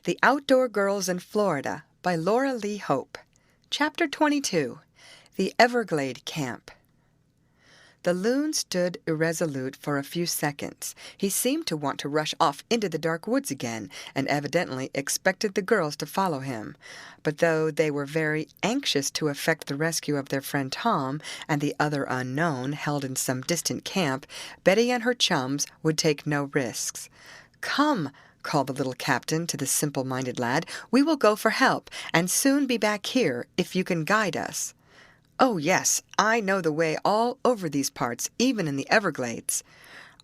The Outdoor Girls in Florida by Laura Lee Hope. Chapter 22. The Everglade Camp. The loon stood irresolute for a few seconds. He seemed to want to rush off into the dark woods again, and evidently expected the girls to follow him. But though they were very anxious to effect the rescue of their friend Tom and the other unknown held in some distant camp, Betty and her chums would take no risks. "Come," called the little captain to the simple-minded lad. "We will go for help, and soon be back here, if you can guide us." "Oh, yes, I know the way all over these parts, even in the Everglades."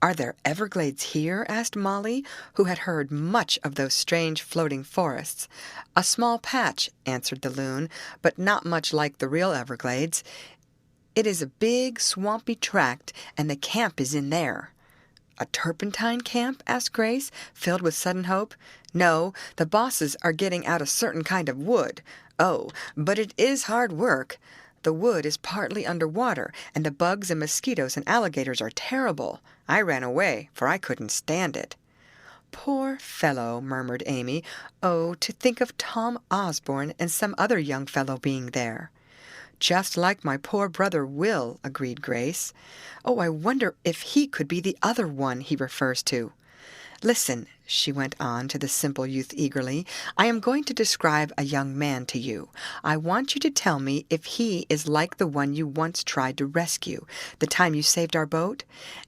"Are there Everglades here?" asked Molly, who had heard much of those strange floating forests. "A small patch," answered the loon, "but not much like the real Everglades. It is a big, swampy tract, and the camp is in there." "A turpentine camp?" asked Grace, filled with sudden hope. "No, the bosses are getting out a certain kind of wood. Oh, but it is hard work. The wood is partly under water, and the bugs and mosquitoes and alligators are terrible. I ran away, for I couldn't stand it." "Poor fellow," murmured Amy. "Oh, to think of Tom Osborne and some other young fellow being there." "Just like my poor brother Will," agreed Grace. "Oh, I wonder if he could be the other one he refers to. Listen," she went on to the simple youth eagerly. "I am going to describe a young man to you. I want you to tell me if he is like the one you once tried to rescue, the time you saved our boat."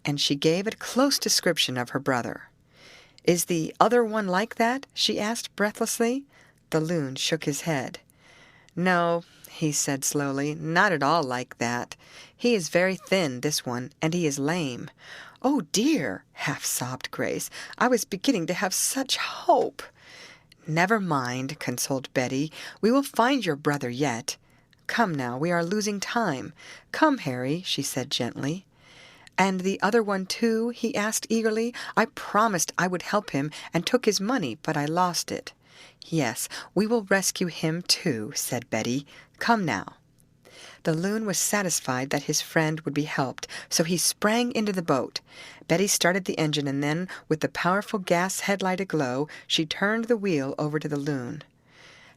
And she gave a close description of her brother. "Is the other one like that?" she asked breathlessly. The loon shook his head. "No," he said slowly, "not at all like that. He is very thin, this one, and he is lame." "Oh, dear!" half-sobbed Grace. "I was beginning to have such hope." "Never mind," consoled Betty. "We will find your brother yet. Come now, we are losing time. Come, Harry," she said gently. "And the other one, too?" he asked eagerly. "I promised I would help him and took his money, but I lost it." "Yes, we will rescue him, too," said Betty. "Come now." The loon was satisfied that his friend would be helped, so he sprang into the boat. Betty started the engine, and then, with the powerful gas headlight aglow, she turned the wheel over to the loon.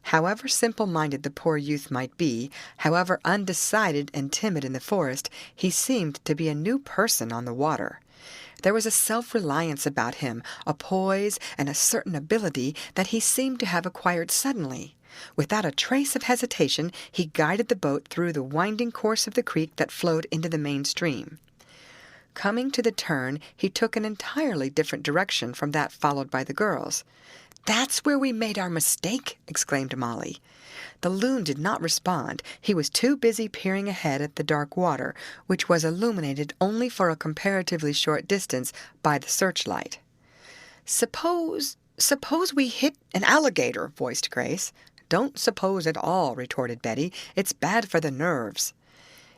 However simple-minded the poor youth might be, however undecided and timid in the forest, he seemed to be a new person on the water. There was a self-reliance about him, a poise, and a certain ability that he seemed to have acquired suddenly. Without a trace of hesitation, he guided the boat through the winding course of the creek that flowed into the main stream. Coming to the turn, he took an entirely different direction from that followed by the girls. "That's where we made our mistake!" exclaimed Molly. The loon did not respond. He was too busy peering ahead at the dark water, which was illuminated only for a comparatively short distance by the searchlight. Suppose we hit an alligator," voiced Grace. "Don't suppose at all," retorted Betty. "It's bad for the nerves."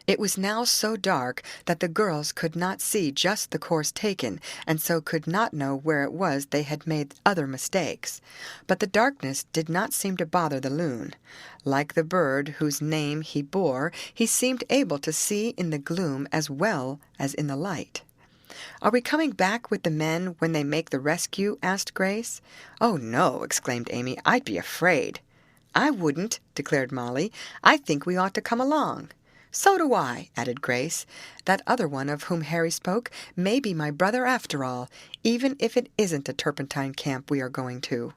It was now so dark that the girls could not see just the course taken, and so could not know where it was they had made other mistakes. But the darkness did not seem to bother the loon. Like the bird whose name he bore, he seemed able to see in the gloom as well as in the light. "Are we coming back with the men when they make the rescue?" asked Grace. "Oh, no!" exclaimed Amy. "I'd be afraid." "I wouldn't," declared Molly. "I think we ought to come along." "So do I," added Grace. "That other one of whom Harry spoke may be my brother after all, even if it isn't a turpentine camp we are going to."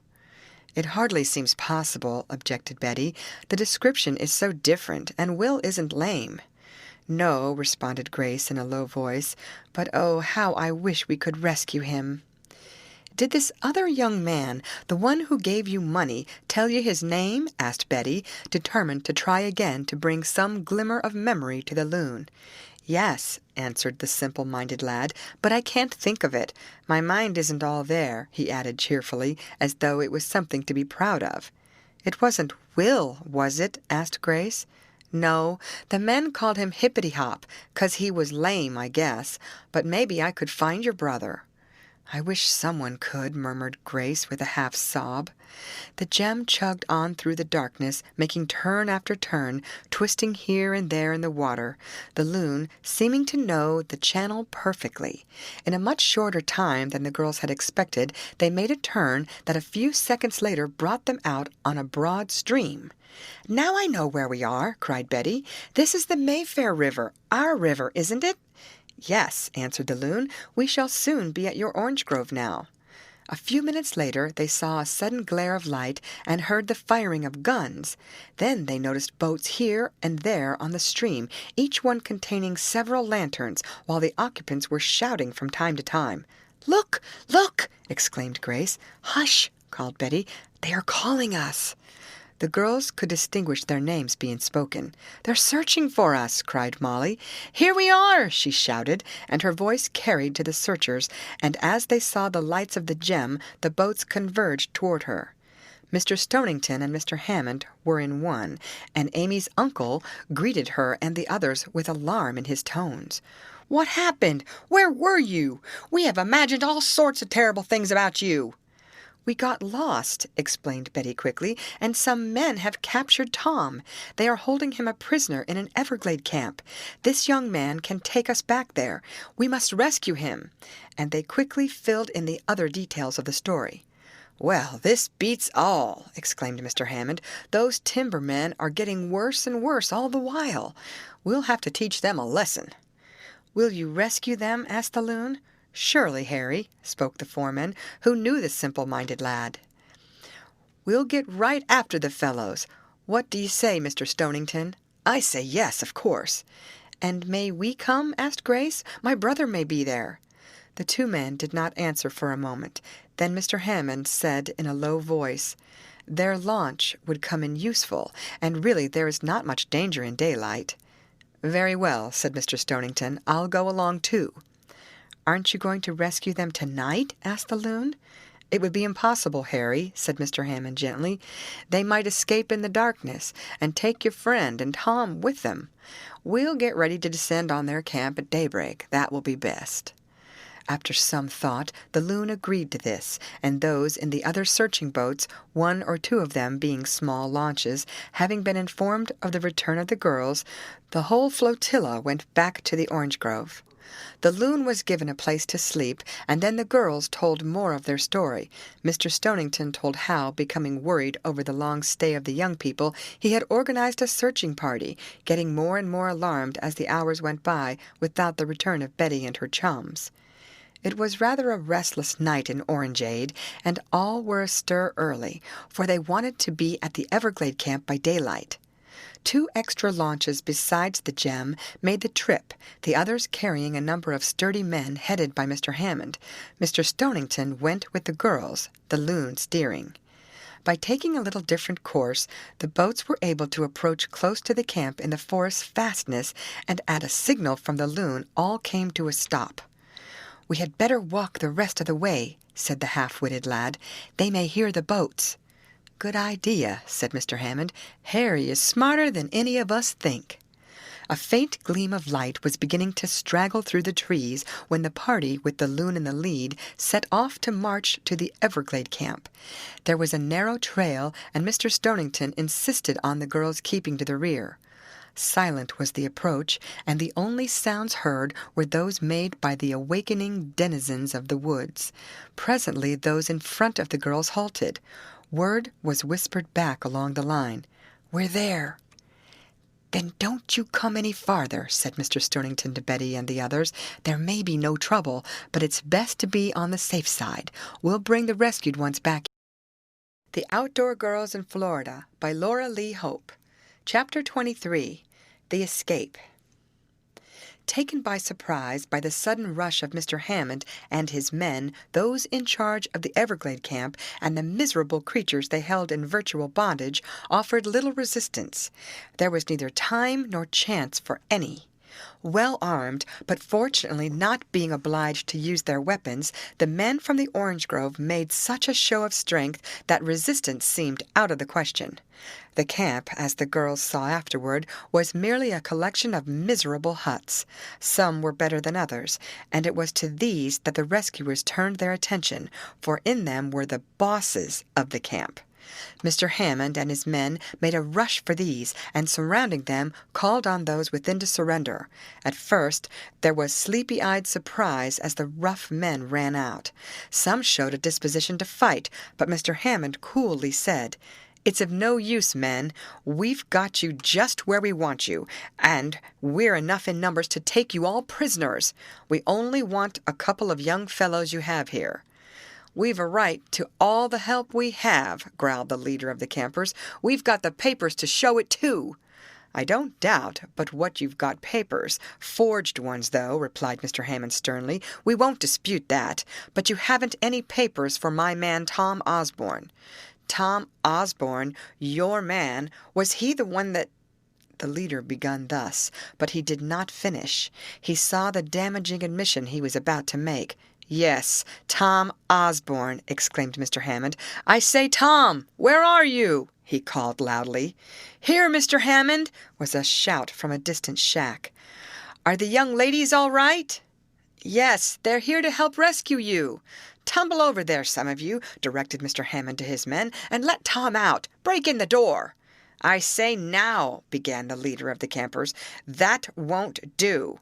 "It hardly seems possible," objected Betty. "The description is so different, and Will isn't lame." "No," responded Grace in a low voice, "but oh, how I wish we could rescue him." "Did this other young man, the one who gave you money, tell you his name?" asked Betty, determined to try again to bring some glimmer of memory to the loon. "Yes," answered the simple-minded lad, "but I can't think of it. My mind isn't all there," he added cheerfully, as though it was something to be proud of. "It wasn't Will, was it?" asked Grace. "No, the men called him Hippity-Hop, 'cause he was lame, I guess. But maybe I could find your brother." "I wish someone could," murmured Grace with a half-sob. The gem chugged on through the darkness, making turn after turn, twisting here and there in the water, the loon seeming to know the channel perfectly. In a much shorter time than the girls had expected, they made a turn that a few seconds later brought them out on a broad stream. "Now I know where we are," cried Betty. "This is the Mayfair River, our river, isn't it?" "Yes," answered the loon. "We shall soon be at your orange grove now." A few minutes later they saw a sudden glare of light and heard the firing of guns. Then they noticed boats here and there on the stream, each one containing several lanterns, while the occupants were shouting from time to time. "Look! Look!" exclaimed Grace. "Hush!" called Betty. "They are calling us." The girls could distinguish their names being spoken. "They're searching for us!" cried Molly. "Here we are!" she shouted, and her voice carried to the searchers, and as they saw the lights of the gem, the boats converged toward her. Mr. Stonington and Mr. Hammond were in one, and Amy's uncle greeted her and the others with alarm in his tones. "What happened? Where were you? We have imagined all sorts of terrible things about you." "We got lost," explained Betty quickly, "and some men have captured Tom. They are holding him a prisoner in an Everglade camp. This young man can take us back there. We must rescue him." And they quickly filled in the other details of the story. "Well, this beats all!" exclaimed Mr. Hammond. "Those timbermen are getting worse and worse all the while. We'll have to teach them a lesson." "Will you rescue them?" asked the loon. "Surely, Harry," spoke the foreman, who knew the simple-minded lad. "We'll get right after the fellows. What do you say, Mr. Stonington?" "I say yes, of course." "And may we come?" asked Grace. "My brother may be there." The two men did not answer for a moment. Then Mr. Hammond said in a low voice, "Their launch would come in useful, and really there is not much danger in daylight." "Very well," said Mr. Stonington. "I'll go along too." "Aren't you going to rescue them tonight?" asked the loon. "It would be impossible, Harry," said Mr. Hammond gently. "They might escape in the darkness, and take your friend and Tom with them. We'll get ready to descend on their camp at daybreak. That will be best." After some thought, the loon agreed to this, and those in the other searching boats, one or two of them being small launches, having been informed of the return of the girls, the whole flotilla went back to the orange grove. The loon was given a place to sleep, and then the girls told more of their story. Mr. Stonington told how, becoming worried over the long stay of the young people, he had organized a searching party, getting more and more alarmed as the hours went by without the return of Betty and her chums. It was rather a restless night in Orangeade, and all were astir early, for they wanted to be at the Everglade camp by daylight. 2 extra launches besides the Gem made the trip, the others carrying a number of sturdy men headed by Mr. Hammond. Mr. Stonington went with the girls, the loon steering. By taking a little different course, the boats were able to approach close to the camp in the forest fastness, and at a signal from the loon all came to a stop. "We had better walk the rest of the way," said the half-witted lad. "They may hear the boats." "Good idea," said Mr. Hammond. "Harry is smarter than any of us think." A faint gleam of light was beginning to straggle through the trees when the party, with the loon in the lead, set off to march to the Everglade camp. There was a narrow trail, and Mr. Stonington insisted on the girls keeping to the rear. Silent was the approach, and the only sounds heard were those made by the awakening denizens of the woods. Presently those in front of the girls halted. Word was whispered back along the line. "We're there." "Then don't you come any farther," said Mr. Stonington to Betty and the others. "There may be no trouble, but it's best to be on the safe side. We'll bring the rescued ones back." The Outdoor Girls in Florida by Laura Lee Hope. Chapter 23. The Escape. Taken by surprise by the sudden rush of Mr. Hammond and his men, those in charge of the Everglade camp, and the miserable creatures they held in virtual bondage, offered little resistance. There was neither time nor chance for any. Well armed, but fortunately not being obliged to use their weapons, the men from the orange grove made such a show of strength that resistance seemed out of the question. The camp, as the girls saw afterward, was merely a collection of miserable huts. Some were better than others, and it was to these that the rescuers turned their attention, for in them were the bosses of the camp. Mr. Hammond and his men made a rush for these, and surrounding them, called on those within to surrender. At first there was sleepy-eyed surprise as the rough men ran out. Some showed a disposition to fight, but Mr. Hammond coolly said, "It's of no use, men. We've got you just where we want you, and we're enough in numbers to take you all prisoners. We only want a couple of young fellows you have here." "We've a right to all the help we have," growled the leader of the campers. "We've got the papers to show it, too." "I don't doubt but what you've got papers, forged ones, though," replied Mr. Hammond sternly. "We won't dispute that, but you haven't any papers for my man Tom Osborne." "Tom Osborne, your man, was he the one that—" The leader begun thus, but he did not finish. He saw the damaging admission he was about to make. "Yes, Tom Osborne," exclaimed Mr. Hammond. "I say, Tom, where are you?" he called loudly. "Here, Mr. Hammond," was a shout from a distant shack. "Are the young ladies all right?" "Yes, they're here to help rescue you." "Tumble over there, some of you," directed Mr. Hammond to his men, "and let Tom out. Break in the door." "I say now," began the leader of the campers, "that won't do."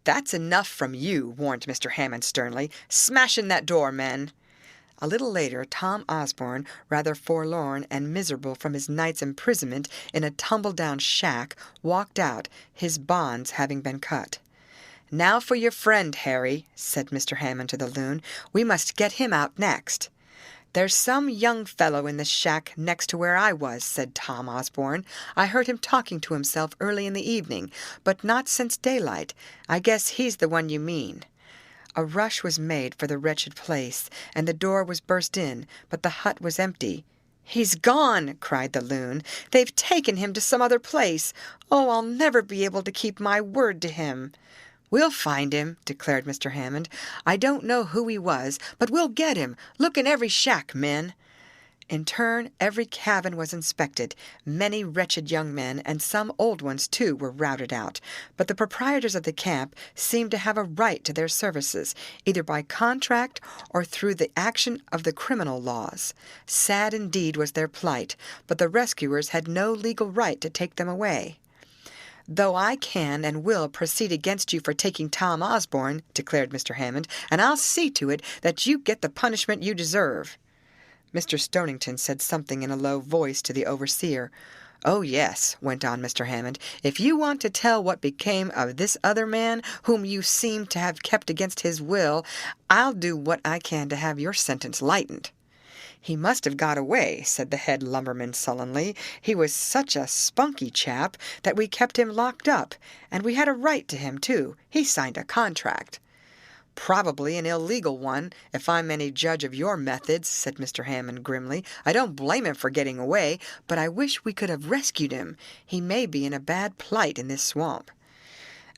"That's enough from you," warned Mr. Hammond sternly. "Smash in that door, men." A little later Tom Osborne, rather forlorn and miserable from his night's imprisonment in a tumble-down shack, walked out, his bonds having been cut. "Now for your friend, Harry," said Mr. Hammond to the loon. "We must get him out next." "There's some young fellow in the shack next to where I was," said Tom Osborne. "I heard him talking to himself early in the evening, but not since daylight. I guess he's the one you mean." A rush was made for the wretched place, and the door was burst in, but the hut was empty. "He's gone!" cried the loon. "They've taken him to some other place. Oh, I'll never be able to keep my word to him." "We'll find him," declared Mr. Hammond. "I don't know who he was, but we'll get him. Look in every shack, men." In turn, every cabin was inspected. Many wretched young men, and some old ones too, were routed out. But the proprietors of the camp seemed to have a right to their services, either by contract or through the action of the criminal laws. Sad indeed was their plight, but the rescuers had no legal right to take them away. "Though I can and will proceed against you for taking Tom Osborne," declared Mr. Hammond, "and I'll see to it that you get the punishment you deserve." Mr. Stonington said something in a low voice to the overseer. "Oh, yes," went on Mr. Hammond, "if you want to tell what became of this other man, whom you seem to have kept against his will, I'll do what I can to have your sentence lightened." "He must have got away," said the head lumberman sullenly. "He was such a spunky chap that we kept him locked up, and we had a right to him, too. He signed a contract." "Probably an illegal one, if I'm any judge of your methods," said Mr. Hammond grimly. "I don't blame him for getting away, but I wish we could have rescued him. He may be in a bad plight in this swamp."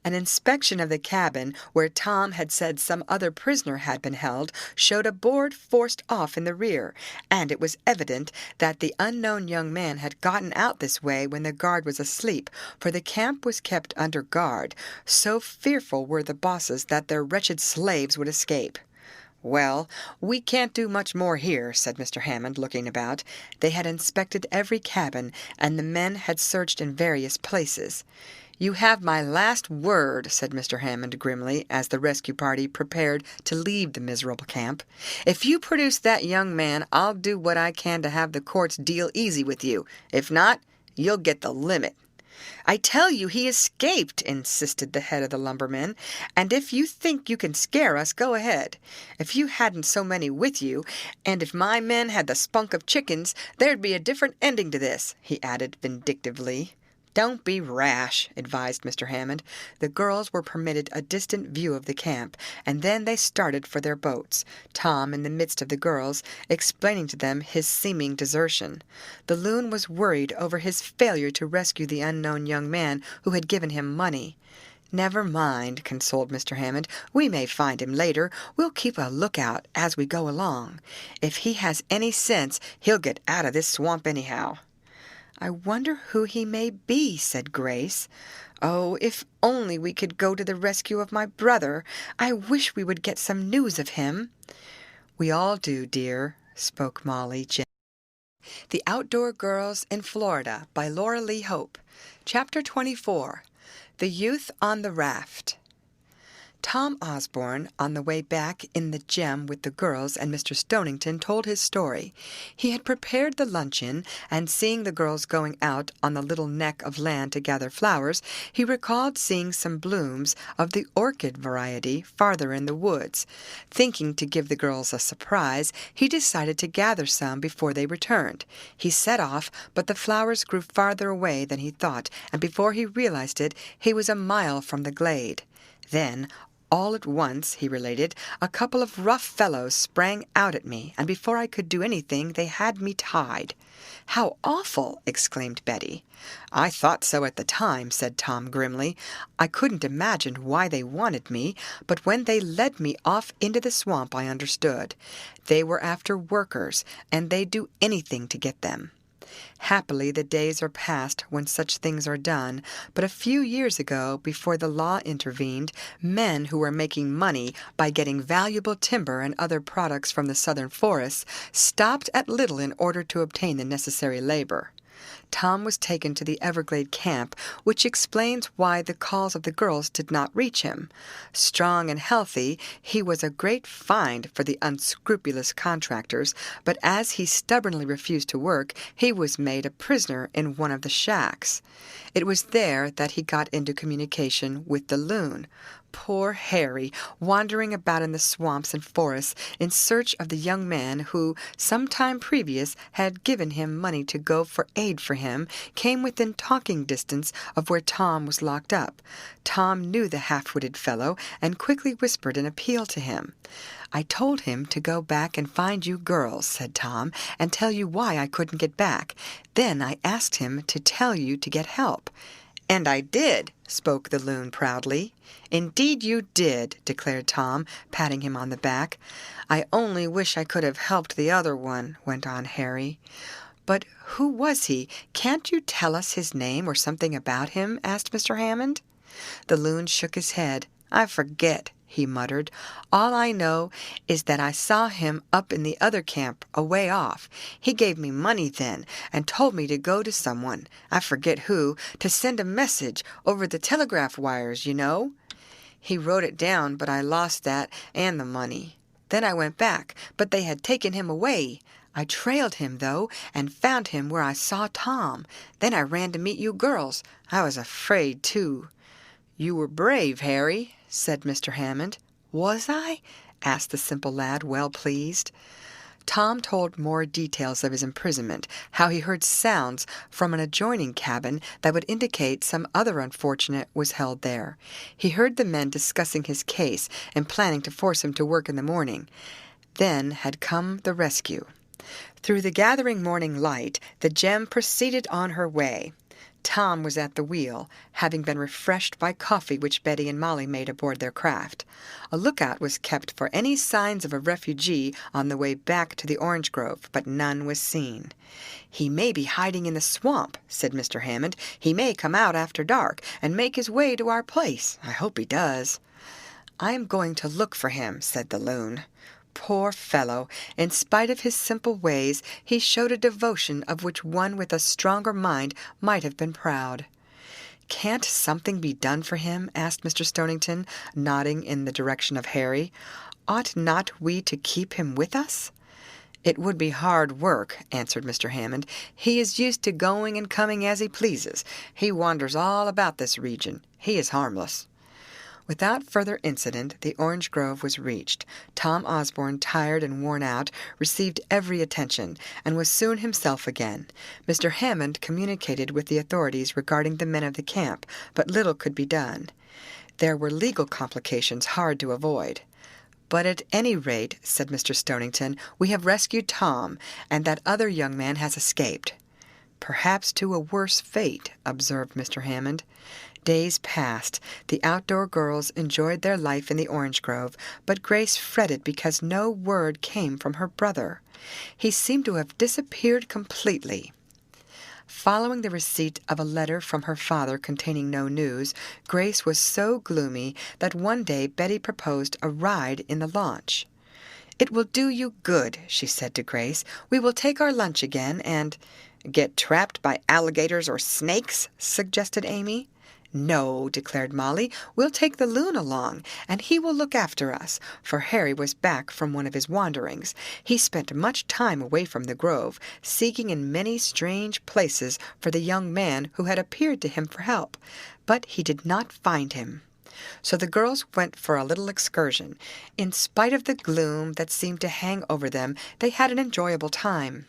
An inspection of the cabin, where Tom had said some other prisoner had been held, showed a board forced off in the rear, and it was evident that the unknown young man had gotten out this way when the guard was asleep, for the camp was kept under guard. So fearful were the bosses that their wretched slaves would escape. "Well, we can't do much more here," said Mr. Hammond, looking about. They had inspected every cabin, and the men had searched in various places. "You have my last word," said Mr. Hammond grimly, as the rescue party prepared to leave the miserable camp. "If you produce that young man, I'll do what I can to have the courts deal easy with you. If not, you'll get the limit." "I tell you he escaped," insisted the head of the lumbermen, "and if you think you can scare us, go ahead. If you hadn't so many with you, and if my men had the spunk of chickens, there'd be a different ending to this," he added vindictively. "Don't be rash," advised Mr. Hammond. The girls were permitted a distant view of the camp, and then they started for their boats, Tom in the midst of the girls, explaining to them his seeming desertion. The loon was worried over his failure to rescue the unknown young man who had given him money. "Never mind," consoled Mr. Hammond. "We may find him later. We'll keep a lookout as we go along. If he has any sense, he'll get out of this swamp anyhow." "I wonder who he may be," said Grace. "Oh, if only we could go to the rescue of my brother! I wish we would get some news of him." "We all do, dear," spoke Molly gently. The Outdoor Girls in Florida by Laura Lee Hope. Chapter 24. The Youth on the Raft. Tom Osborne, on the way back in the Gem with the girls and Mr. Stonington, told his story. He had prepared the luncheon, and seeing the girls going out on the little neck of land to gather flowers, he recalled seeing some blooms of the orchid variety farther in the woods. Thinking to give the girls a surprise, he decided to gather some before they returned. He set off, but the flowers grew farther away than he thought, and before he realized it, he was a mile from the glade. Then, all at once, he related, a couple of rough fellows sprang out at me, and before I could do anything, they had me tied. "How awful!" exclaimed Betty. "I thought so at the time," said Tom grimly. "I couldn't imagine why they wanted me, but when they led me off into the swamp, I understood. They were after workers, and they'd do anything to get them. Happily, the days are past when such things are done, but a few years ago, before the law intervened, men who were making money by getting valuable timber and other products from the southern forests stopped at little in order to obtain the necessary labor." Tom was taken to the Everglade camp, which explains why the calls of the girls did not reach him. Strong and healthy, he was a great find for the unscrupulous contractors, but as he stubbornly refused to work, he was made a prisoner in one of the shacks. It was there that he got into communication with the loon. Poor Harry, wandering about in the swamps and forests in search of the young man who, some time previous, had given him money to go for aid for him, came within talking distance of where Tom was locked up. Tom knew the half-witted fellow and quickly whispered an appeal to him. "I told him to go back and find you girls," said Tom, "and tell you why I couldn't get back. Then I asked him to tell you to get help." "And I did," spoke the loon proudly. "Indeed you did," declared Tom, patting him on the back. "I only wish I could have helped the other one," went on Harry. "But who was he? Can't you tell us his name or something about him?" asked Mr. Hammond. The loon shook his head. "I forget," he muttered. "All I know is that I saw him up in the other camp a way off. He gave me money then, and told me to go to someone, I forget who, to send a message over the telegraph wires, you know. He wrote it down, but I lost that and the money. Then I went back, but they had taken him away. I trailed him, though, and found him where I saw Tom. Then I ran to meet you girls. I was afraid, too." "You were brave, Harry," said Mr. Hammond. "Was I?" asked the simple lad, well pleased. Tom told more details of his imprisonment, how he heard sounds from an adjoining cabin that would indicate some other unfortunate was held there. He heard the men discussing his case and planning to force him to work in the morning. Then had come the rescue. Through the gathering morning light, the Gem proceeded on her way. Tom was at the wheel, having been refreshed by coffee which Betty and Molly made aboard their craft. A lookout was kept for any signs of a refugee on the way back to the orange grove, but none was seen. "He may be hiding in the swamp," said Mr. Hammond. "He may come out after dark and make his way to our place. I hope he does." "I am going to look for him," said the loon. Poor fellow! In spite of his simple ways, he showed a devotion of which one with a stronger mind might have been proud. "Can't something be done for him?" asked Mr. Stonington, nodding in the direction of Harry. "Ought not we to keep him with us?" "It would be hard work," answered Mr. Hammond. "He is used to going and coming as he pleases. He wanders all about this region. He is harmless." Without further incident, the orange grove was reached. Tom Osborne, tired and worn out, received every attention, and was soon himself again. Mr. Hammond communicated with the authorities regarding the men of the camp, but little could be done. There were legal complications hard to avoid. "But at any rate," said Mr. Stonington, "we have rescued Tom, and that other young man has escaped." "Perhaps to a worse fate," observed Mr. Hammond. Days passed. The outdoor girls enjoyed their life in the orange grove, but Grace fretted because no word came from her brother. He seemed to have disappeared completely. Following the receipt of a letter from her father containing no news, Grace was so gloomy that one day Betty proposed a ride in the launch. "It will do you good," she said to Grace. "We will take our lunch again and—" "Get trapped by alligators or snakes?" suggested Amy. "No," declared Molly. "We'll take the loon along, and he will look after us," for Harry was back from one of his wanderings. He spent much time away from the grove, seeking in many strange places for the young man who had appeared to him for help, but he did not find him. So the girls went for a little excursion. In spite of the gloom that seemed to hang over them, they had an enjoyable time.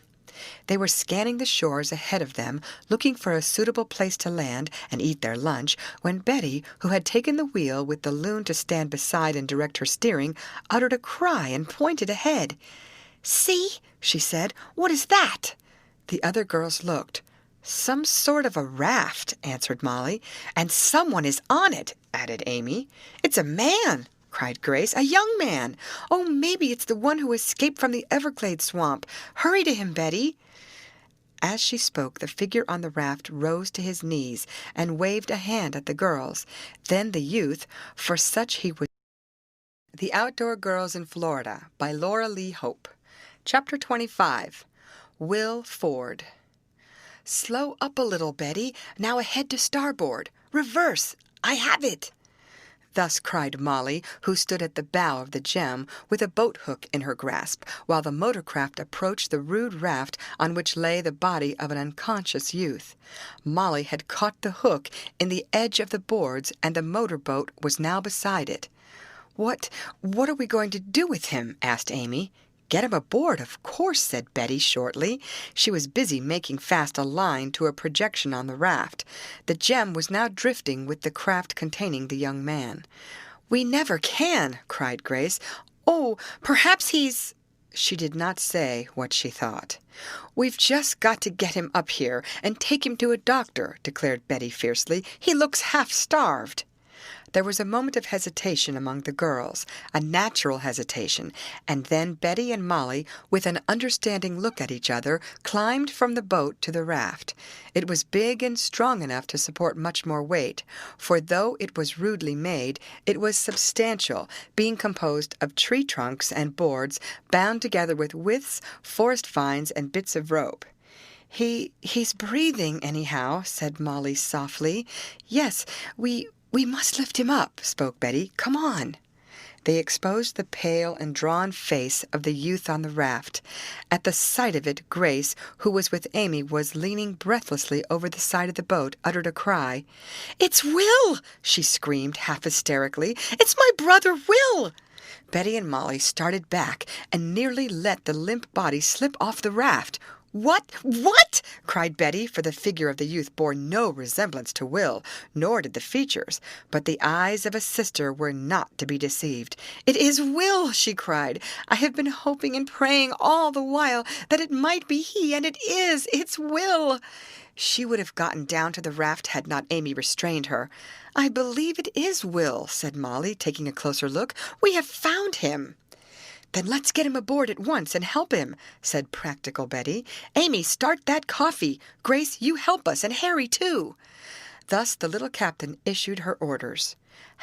They were scanning the shores ahead of them, looking for a suitable place to land and eat their lunch, when Betty, who had taken the wheel with the loon to stand beside and direct her steering, uttered a cry and pointed ahead. "See," she said, "what is that?" The other girls looked. "Some sort of a raft," answered Molly. "And someone is on it," added Amy. "It's a man!" cried Grace. "A young man! Oh, maybe it's the one who escaped from the Everglade swamp. Hurry to him, Betty!" As she spoke, the figure on the raft rose to his knees and waved a hand at the girls. Then the youth, for such he was— The Outdoor Girls in Florida by Laura Lee Hope. Chapter 25. Will Ford. "Slow up a little, Betty. Now ahead to starboard. Reverse. I have it!" Thus cried Molly, who stood at the bow of the Gem with a boat-hook in her grasp, while the motor-craft approached the rude raft on which lay the body of an unconscious youth. Molly had caught the hook in the edge of the boards, and the motor-boat was now beside it. What are we going to do with him?" asked Amy. "Get him aboard, of course," said Betty shortly. She was busy making fast a line to a projection on the raft. The Gem was now drifting with the craft containing the young man. "We never can!" cried Grace. "Oh, perhaps he's—" She did not say what she thought. "We've just got to get him up here and take him to a doctor," declared Betty fiercely. "He looks half-starved." There was a moment of hesitation among the girls, a natural hesitation, and then Betty and Molly, with an understanding look at each other, climbed from the boat to the raft. It was big and strong enough to support much more weight, for though it was rudely made, it was substantial, being composed of tree trunks and boards bound together with withes, forest vines, and bits of rope. He's breathing, anyhow," said Molly softly. "Yes, we must lift him up," spoke Betty. "Come on." They exposed the pale and drawn face of the youth on the raft. At the sight of it, Grace, who was with Amy, was leaning breathlessly over the side of the boat, uttered a cry. "It's Will!" she screamed, half hysterically. "It's my brother Will!" Betty and Molly started back and nearly let the limp body slip off the raft. What? cried Betty, for the figure of the youth bore no resemblance to Will, nor did the features, but the eyes of a sister were not to be deceived. "It is Will!" she cried. "I have been hoping and praying all the while that it might be he, and it is! It's Will!" She would have gotten down to the raft had not Amy restrained her. "I believe it is Will," said Molly, taking a closer look. "We have found him." "Then let's get him aboard at once and help him," said practical Betty. "Amy, start that coffee. Grace, you help us, and Harry, too." Thus the little captain issued her orders.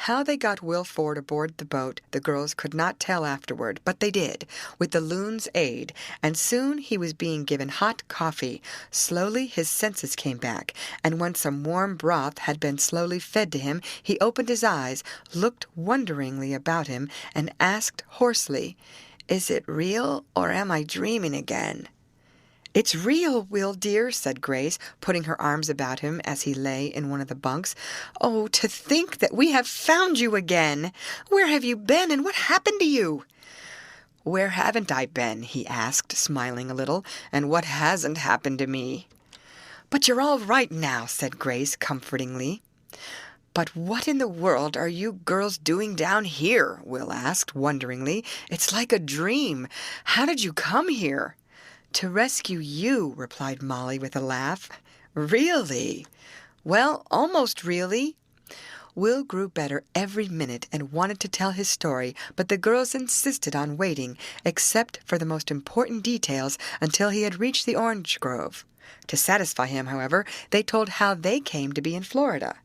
How they got Will Ford aboard the boat the girls could not tell afterward, but they did, with the loon's aid, and soon he was being given hot coffee. Slowly his senses came back, and when some warm broth had been slowly fed to him, he opened his eyes, looked wonderingly about him, and asked hoarsely, "Is it real, or am I dreaming again?" "It's real, Will dear," said Grace, putting her arms about him as he lay in one of the bunks. "Oh, to think that we have found you again! Where have you been, and what happened to you?" "Where haven't I been?" he asked, smiling a little, "and what hasn't happened to me?" "But you're all right now," said Grace comfortingly. "But what in the world are you girls doing down here?" Will asked, wonderingly. "It's like a dream. How did you come here?" "To rescue you," replied Molly with a laugh. "Really?" "Well, almost really." Will grew better every minute and wanted to tell his story, but the girls insisted on waiting, except for the most important details, until he had reached the orange grove. To satisfy him, however, they told how they came to be in Florida.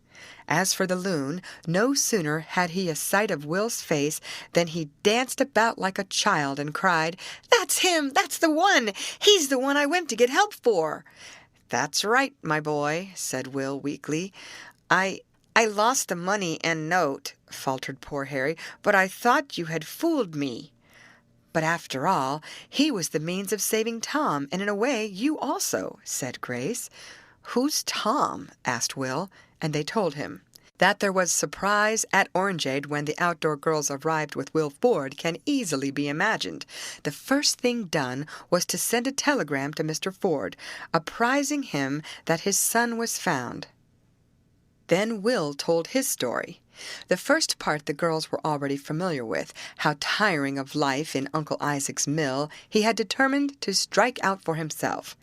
As for the loon, no sooner had he a sight of Will's face than he danced about like a child and cried, "That's him! That's the one! He's the one I went to get help for!" "That's right, my boy," said Will weakly. I lost the money and note," faltered poor Harry, "but I thought you had fooled me." "But after all, he was the means of saving Tom, and in a way you also," said Grace. "Who's Tom?" asked Will, and they told him. That there was surprise at Orangeade when the outdoor girls arrived with Will Ford can easily be imagined. The first thing done was to send a telegram to Mr. Ford, apprising him that his son was found. Then Will told his story. The first part the girls were already familiar with, how, tiring of life in Uncle Isaac's mill, he had determined to strike out for himself.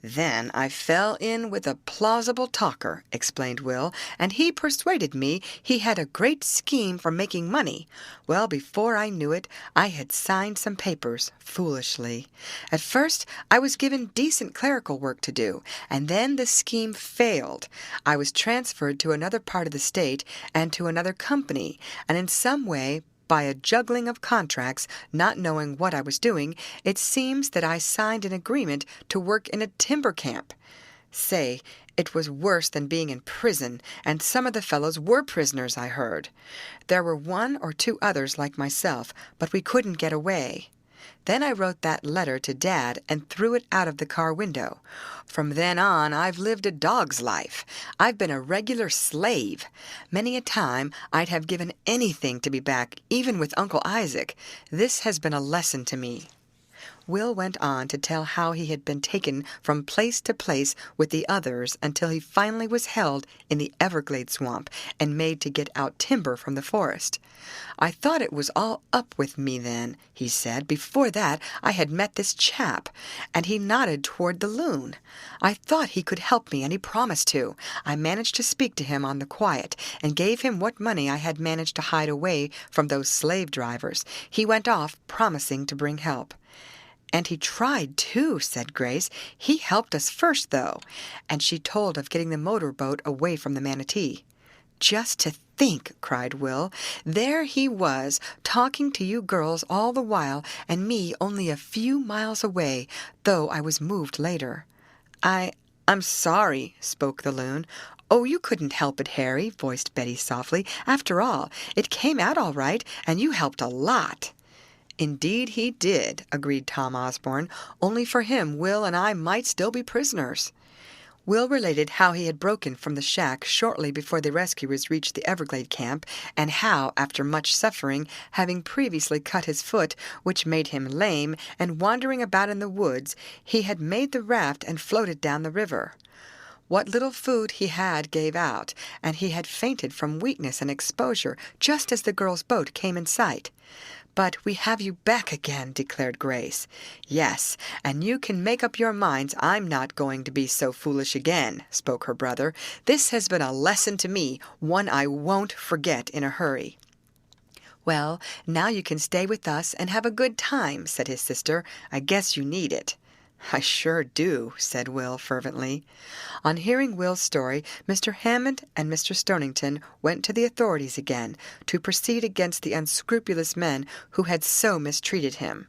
"Then I fell in with a plausible talker," explained Will, "and he persuaded me he had a great scheme for making money. Well, before I knew it, I had signed some papers, foolishly. At first, I was given decent clerical work to do, and then the scheme failed. I was transferred to another part of the state and to another company, and in some way, by a juggling of contracts, not knowing what I was doing, it seems that I signed an agreement to work in a timber camp. Say, it was worse than being in prison, and some of the fellows were prisoners, I heard. There were 1 or 2 others like myself, but we couldn't get away. Then I wrote that letter to Dad and threw it out of the car window. From then on, I've lived a dog's life. I've been a regular slave. Many a time I'd have given anything to be back, even with Uncle Isaac. This has been a lesson to me." Will went on to tell how he had been taken from place to place with the others until he finally was held in the Everglade swamp and made to get out timber from the forest. "I thought it was all up with me then," he said. "Before that I had met this chap," and he nodded toward the loon. "I thought he could help me, and he promised to. I managed to speak to him on the quiet, and gave him what money I had managed to hide away from those slave drivers. He went off, promising to bring help." "And he tried, too," said Grace. "He helped us first, though." And she told of getting the motor boat away from the manatee. "Just to think," cried Will, "there he was, talking to you girls all the while, and me only a few miles away, though I was moved later." I'm sorry," spoke the loon. "Oh, you couldn't help it, Harry," voiced Betty softly. "After all, it came out all right, and you helped a lot." "Indeed he did," agreed Tom Osborne. "Only for him, Will and I might still be prisoners." Will related how he had broken from the shack shortly before the rescuers reached the Everglade camp, and how, after much suffering, having previously cut his foot, which made him lame, and wandering about in the woods, he had made the raft and floated down the river. What little food he had gave out, and he had fainted from weakness and exposure just as the girls' boat came in sight. "But we have you back again," declared Grace. "Yes, and you can make up your minds I'm not going to be so foolish again," spoke her brother. "This has been a lesson to me, one I won't forget in a hurry." "Well, now you can stay with us and have a good time," said his sister. "I guess you need it." "I sure do," said Will fervently. On hearing Will's story, Mr. Hammond and Mr. Stonington went to the authorities again to proceed against the unscrupulous men who had so mistreated him.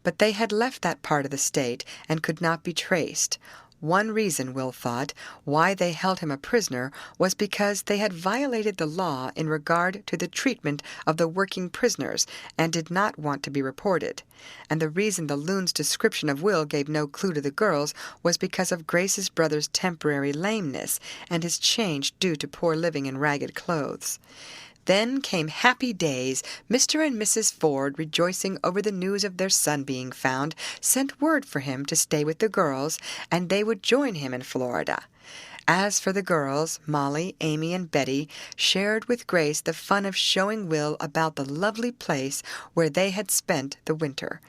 But they had left that part of the state and could not be traced. One reason, Will thought, why they held him a prisoner was because they had violated the law in regard to the treatment of the working prisoners and did not want to be reported. And the reason the loon's description of Will gave no clue to the girls was because of Grace's brother's temporary lameness and his change due to poor living in ragged clothes. Then came happy days. Mr. and Mrs. Ford, rejoicing over the news of their son being found, sent word for him to stay with the girls, and they would join him in Florida. As for the girls, Molly, Amy, and Betty shared with Grace the fun of showing Will about the lovely place where they had spent the winter.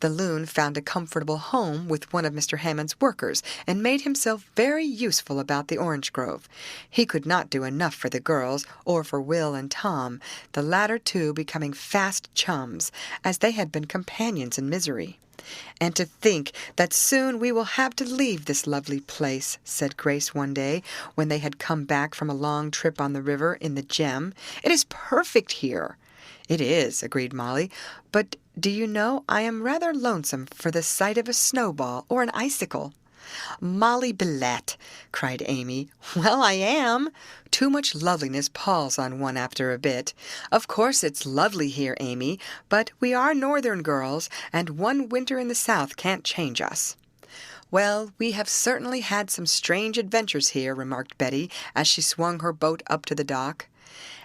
The loon found a comfortable home with one of Mr. Hammond's workers and made himself very useful about the orange grove. He could not do enough for the girls or for Will and Tom, the latter two becoming fast chums, as they had been companions in misery. "And to think that soon we will have to leave this lovely place," said Grace one day, when they had come back from a long trip on the river in the Gem. "It is perfect here." "It is," agreed Molly, "but do you know I am rather lonesome for the sight of a snowball or an icicle." "Molly Billette!" cried Amy. "Well, I am. Too much loveliness palls on one after a bit. Of course it's lovely here, Amy, but we are northern girls, and one winter in the South can't change us." "Well, we have certainly had some strange adventures here," remarked Betty, as she swung her boat up to the dock.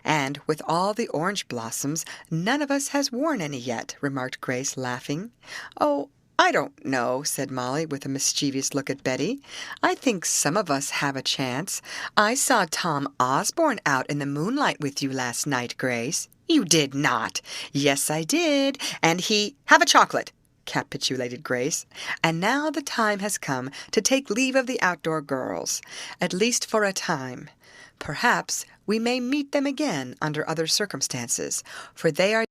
"And with all the orange blossoms, none of us has worn any yet," remarked Grace, laughing. "Oh, I don't know," said Molly, with a mischievous look at Betty. "I think some of us have a chance. I saw Tom Osborne out in the moonlight with you last night, Grace." "You did not." "Yes, I did. And he—" "Have a chocolate," capitulated Grace. "And now the time has come to take leave of the outdoor girls, at least for a time. Perhaps we may meet them again under other circumstances, for they are